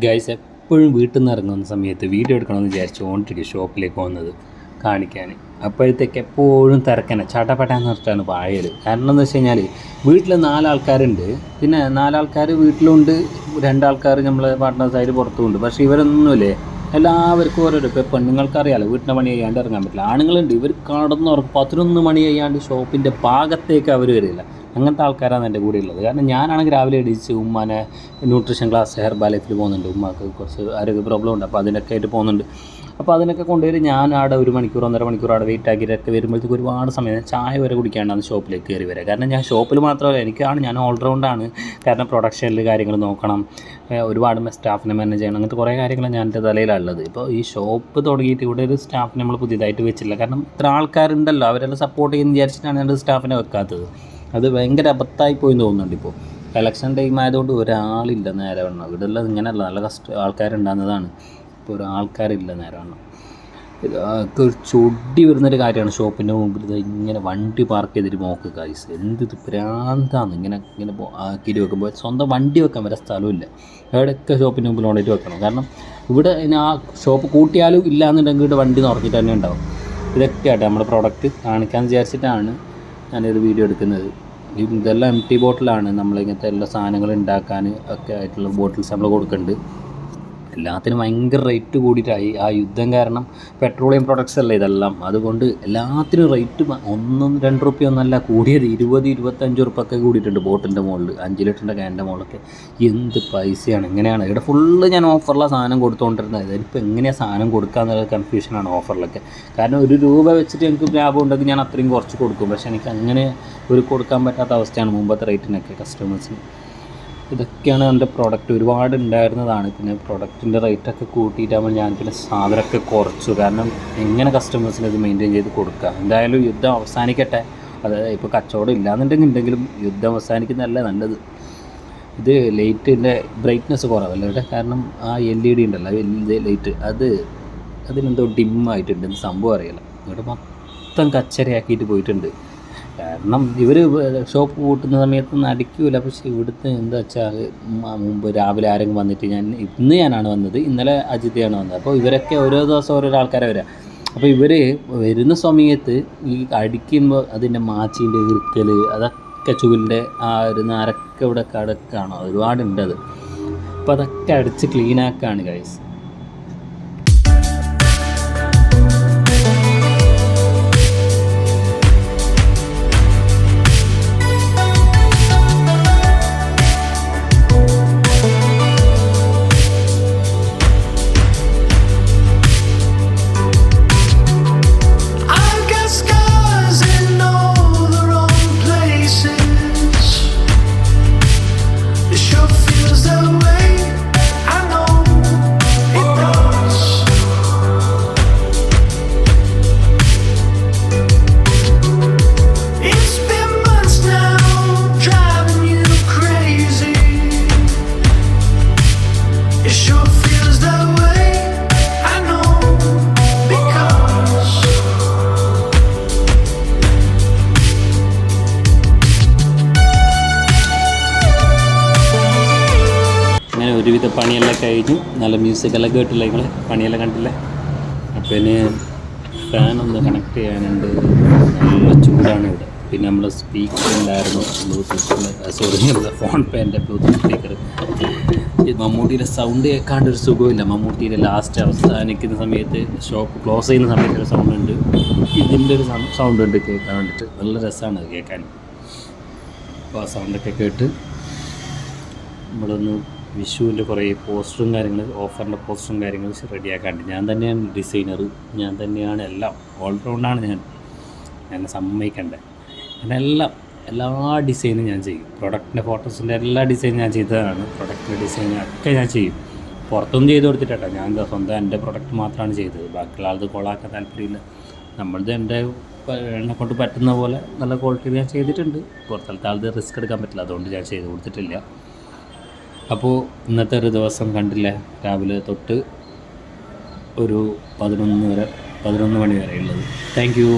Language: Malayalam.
ഗൈസ് എപ്പോഴും വീട്ടിൽ നിന്ന് ഇറങ്ങുന്ന സമയത്ത് വീഡിയോ എടുക്കണമെന്ന് വിചാരിച്ചുകൊണ്ടിരിക്കും ഷോപ്പിലേക്ക് പോകുന്നത് കാണിക്കാൻ. അപ്പോഴത്തേക്ക് എപ്പോഴും തിരക്കനെ ചടപടാന്ന് പറഞ്ഞിട്ടാണ് പായൽ. കാരണം എന്താ വെച്ച് കഴിഞ്ഞാൽ വീട്ടിൽ 4 ആൾക്കാരുണ്ട്, പിന്നെ 4 ആൾക്കാർ വീട്ടിലുണ്ട്, 2 ആൾക്കാർ നമ്മളെ പാർട്ട്നേഴ്സായിട്ട് പുറത്തുമുണ്ട്. പക്ഷേ ഇവരൊന്നുമില്ലേ, എല്ലാവർക്കും ഓരോരോ. ഇപ്പോൾ പെണ്ണുങ്ങൾക്കറിയാലോ വീട്ടിൻ്റെ പണി ചെയ്യാണ്ട് ഇറങ്ങാൻ പറ്റില്ല. ആണുങ്ങളുണ്ട്, ഇവർ കടന്നുറങ്ങും 11 മണി ചെയ്യാണ്ട് ഷോപ്പിൻ്റെ ഭാഗത്തേക്ക് അവർ വരില്ല. അങ്ങനത്തെ ആൾക്കാരാണ് എൻ്റെ കൂടെ ഉള്ളത്. കാരണം ഞാനാണെങ്കിൽ രാവിലെ എണീച്ച് ഉമ്മാനെ ന്യൂട്രീഷൻ ക്ലാസ് ഹെർബാ ലൈഫിൽ പോകുന്നുണ്ട്. ഉമ്മാക്ക് കുറച്ച് ആരോഗ്യ പ്രോബ്ലം ഉണ്ട്, അപ്പോൾ അതിനൊക്കെ ആയിട്ട് പോകുന്നുണ്ട്. അപ്പോൾ അതിനൊക്കെ കൊണ്ടുവരും. ഞാൻ അവിടെ 1 മണിക്കൂർ 1.5 മണിക്കൂർ അവിടെ വെയിറ്റ് ആക്കിയിട്ടൊക്കെ വരുമ്പോഴത്തേക്ക് ഒരുപാട് സമയം ചായ വരെ കുടിക്കാണ്ടാണ് ഷോപ്പിലേക്ക് കയറി വരിക. കാരണം ഞാൻ ഷോപ്പിൽ മാത്രമല്ല, ഞാൻ ഓൾറൗണ്ടാണ്. കാരണം പ്രൊഡക്ഷനിൽ കാര്യങ്ങൾ നോക്കണം, ഒരുപാട് സ്റ്റാഫിനെ മാനേജ് ചെയ്യണം, അങ്ങനത്തെ കുറേ കാര്യങ്ങൾ ഞാൻ എൻ്റെ തലയിലുള്ളത്. ഇപ്പോൾ ഈ ഷോപ്പ് തുടങ്ങിയിട്ട് ഇവിടെ ഒരു സ്റ്റാഫിനെ നമ്മൾ പുതിയതായിട്ട് വെച്ചില്ല. കാരണം ഇത്ര ആൾക്കാരുണ്ടല്ലോ, അവരെല്ലാം സപ്പോർട്ട് ചെയ്യുന്ന വിചാരിച്ചിട്ടാണ് ഞാൻ സ്റ്റാഫിനെ വെക്കാത്തത്. അത് ഭയങ്കര അബദ്ധമായിപ്പോയി തോന്നുന്നുണ്ട്. ഇപ്പോൾ എലക്ഷൻ ടൈം ആയതുകൊണ്ട് ഒരാളില്ല നേരെ വണ്ണം. ഇവിടെല്ലാം ഇങ്ങനെയല്ല, നല്ല ആൾക്കാരുണ്ടാകുന്നതാണ്. ഇപ്പോൾ ഒരാൾക്കാരില്ല നേരെ വണ്ണം. ഇതൊക്കെ ഒരു ചൊടി വരുന്നൊരു കാര്യമാണ്. ഷോപ്പിൻ്റെ മുമ്പിൽ ഇങ്ങനെ വണ്ടി പാർക്ക് ചെയ്തിട്ട് നോക്കുക ഗൈസ്, എന്ത് ഭ്രാന്താണ്. ഇങ്ങനെ ആക്കിയിട്ട് വെക്കുമ്പോൾ സ്വന്തം വണ്ടി വെക്കാൻ വരെ സ്ഥലമില്ല. എവിടെയൊക്കെ ഷോപ്പിൻ്റെ മുമ്പിൽ കൊണ്ടിട്ട് വെക്കണം. കാരണം ഇവിടെ ആ ഷോപ്പ് കൂട്ടിയാലും ഇല്ല എന്നുണ്ടെങ്കിൽ ഇവിടെ വണ്ടി നിറച്ചിട്ട് തന്നെ ഉണ്ടാവും. ഇതൊക്കെ ആട്ടെ നമ്മുടെ പ്രൊഡക്റ്റ് കാണിക്കാമെന്ന് വിചാരിച്ചിട്ടാണ് ഞാനൊരു വീഡിയോ എടുക്കുന്നത്. ഇതെല്ലാം എം ടി ബോട്ടിലാണ്. നമ്മളിങ്ങനത്തെ എല്ലാ സാധനങ്ങൾ ഉണ്ടാക്കാൻ ഒക്കെ ആയിട്ടുള്ള ബോട്ടിൽസ് നമ്മൾ കൊടുക്കുന്നുണ്ട്. എല്ലാത്തിനും ഭയങ്കര റേറ്റ് കൂടിയിട്ടായി. ആ യുദ്ധം കാരണം പെട്രോളിയം പ്രൊഡക്ട്സ് അല്ലേ ഇതെല്ലാം, അതുകൊണ്ട് എല്ലാത്തിനും റേറ്റ് 1-2 റുപ്യ ഒന്നല്ല കൂടിയത്, 20-25 റുപ്യൊക്കെ കൂടിയിട്ടുണ്ട് ബോട്ടിൻ്റെ മുകളിൽ. 5 ലിറ്ററിൻ്റെ ക്യാൻ്റെ മുകളിലൊക്കെ എന്ത് പൈസയാണ്. എങ്ങനെയാണ് ഇവിടെ ഫുള്ള് ഞാൻ ഓഫറിലാണ് സാധനം കൊടുത്തുകൊണ്ടിരുന്നത്. ഇതിപ്പോൾ എങ്ങനെയാണ് സാധനം കൊടുക്കുക എന്നുള്ള കൺഫ്യൂഷനാണ് ഓഫറിലൊക്കെ. കാരണം 1 രൂപ വെച്ചിട്ട് എനിക്ക് ലാഭം ഉണ്ടെങ്കിൽ ഞാൻ അത്രയും കുറച്ച് കൊടുക്കും. പക്ഷേ എനിക്ക് അങ്ങനെ കൊടുക്കാൻ പറ്റാത്ത അവസ്ഥയാണ് മുമ്പത്തെ റേറ്റിനൊക്കെ കസ്റ്റമേഴ്സിന്. ഇതൊക്കെയാണ് എൻ്റെ പ്രോഡക്റ്റ്. ഒരുപാട് ഉണ്ടായിരുന്നതാണ്. പിന്നെ പ്രൊഡക്റ്റിൻ്റെ റേറ്റൊക്കെ കൂട്ടിയിട്ടാകുമ്പോൾ ഞാൻ പിന്നെ സാധനമൊക്കെ കുറച്ചു. കാരണം എങ്ങനെ കസ്റ്റമേഴ്സിന് ഇത് മെയിൻറ്റെയിൻ ചെയ്ത് കൊടുക്കുക. എന്തായാലും യുദ്ധം അവസാനിക്കട്ടെ. അതായത് ഇപ്പോൾ കച്ചവടം ഇല്ലാന്നുണ്ടെങ്കിലും യുദ്ധം അവസാനിക്കുന്നതല്ല നല്ലത്. ഇത് ലൈറ്റിൻ്റെ ബ്രൈറ്റ്നസ് കുറവല്ല ഇവിടെ. കാരണം ആ LED ഉണ്ടല്ലോ, ലൈറ്റ് അതിനെന്തോ ഡിമ്മായിട്ടുണ്ട്. സംഭവം അറിയില്ല. ഇവിടെ മൊത്തം കച്ചറയാക്കിയിട്ട് പോയിട്ടുണ്ട്. കാരണം ഇവർ ഷോപ്പ് കൂട്ടുന്ന സമയത്തൊന്നും അടിക്കൂല. പക്ഷേ ഇവിടുത്തെ എന്താ വെച്ചാൽ മുമ്പ് രാവിലെ ആരെങ്കിലും വന്നിട്ട് ഞാനാണ് വന്നത്, ഇന്നലെ അജിതയാണ് വന്നത്. അപ്പോൾ ഇവരൊക്കെ ഓരോ ദിവസം ഓരോ ആൾക്കാരെ വരിക. അപ്പോൾ ഇവർ വരുന്ന സമയത്ത് ഈ അടിക്കുമ്പോൾ അതിൻ്റെ മാച്ചിൻ്റെ ഇറുക്കൽ, അതൊക്കെ ചൂലിൻ്റെ ആ ഒരു നരക്കെ ഇവിടെ കടക്കാണ്, ഒരുപാടുണ്ട് അത്. അപ്പോൾ അതൊക്കെ അടിച്ച് ക്ലീനാക്കാണ് ഗൈസ്. ഒരുവിധ പണിയെല്ലാം കഴിഞ്ഞു. നല്ല മ്യൂസിക്കെല്ലാം കേട്ടില്ല നിങ്ങൾ, പണിയെല്ലാം കണ്ടില്ലേ. അപ്പോൾ ഇനി ഫാനൊന്ന് കണക്ട് ചെയ്യാനുണ്ട്. നല്ല ചൂടാണ് ഇവിടെ. പിന്നെ നമ്മൾ സ്പീക്കർ ഉണ്ടായിരുന്നു, ബ്ലൂടൂത്ത് ഫോൺ പേൻ്റെ ബ്ലൂടൂത്ത് സ്പീക്കർ. മമ്മൂട്ടിയുടെ സൗണ്ട് കേൾക്കാണ്ടൊരു സുഖമില്ല. മമ്മൂട്ടിയുടെ ലാസ്റ്റ് അവസാനിക്കുന്ന സമയത്ത് ഷോപ്പ് ക്ലോസ് ചെയ്യുന്ന സമയത്ത് ഒരു സൗണ്ട് ഉണ്ട്, ഇതിൻ്റെ ഒരു സൗണ്ട് ഉണ്ട് കേൾക്കാൻ വേണ്ടിയിട്ട്. നല്ല രസമാണ് അത് കേൾക്കാൻ. അപ്പോൾ ആ സൗണ്ടൊക്കെ കേട്ട് നമ്മളൊന്ന് വിഷുവിൻ്റെ കുറേ പോസ്റ്ററും കാര്യങ്ങൾ, ഓഫറിൻ്റെ പോസ്റ്ററും കാര്യങ്ങൾ റെഡിയാക്കാണ്ട്. ഞാൻ തന്നെയാണ് ഡിസൈനർ, ഞാൻ തന്നെയാണ് എല്ലാം. ഓൾറൗണ്ടാണ് ഞാൻ സമ്മതിക്കേണ്ടത്. എല്ലാ ഡിസൈനും ഞാൻ ചെയ്യും. പ്രൊഡക്റ്റിൻ്റെ ഫോട്ടോസിൻ്റെ എല്ലാ ഡിസൈനും ഞാൻ ചെയ്തതാണ്. പ്രൊഡക്റ്റിൻ്റെ ഡിസൈനൊക്കെ ഞാൻ ചെയ്യും. പുറത്തൊന്നും ചെയ്ത് കൊടുത്തിട്ടാണ്. ഞാൻ സ്വന്തം എൻ്റെ പ്രൊഡക്റ്റ് മാത്രമാണ് ചെയ്തത്. ബാക്കിയുള്ള ആൾക്ക് കൊളാക്കാൻ താല്പര്യമില്ല. നമ്മളത് എന്നെ കൊണ്ട് പറ്റുന്ന പോലെ നല്ല ക്വാളിറ്റിയിൽ ഞാൻ ചെയ്തിട്ടുണ്ട്. പുറത്തലത്തെ ആൾക്ക് റിസ്ക് എടുക്കാൻ പറ്റില്ല, അതുകൊണ്ട് ഞാൻ ചെയ്ത് കൊടുത്തിട്ടില്ല. അപ്പോൾ ഇന്നത്തെ ഒരു ദിവസം കണ്ടില്ലേ, രാവിലെ തൊട്ട് ഒരു 11 മണി വരെ ഉള്ളത്. Thank you.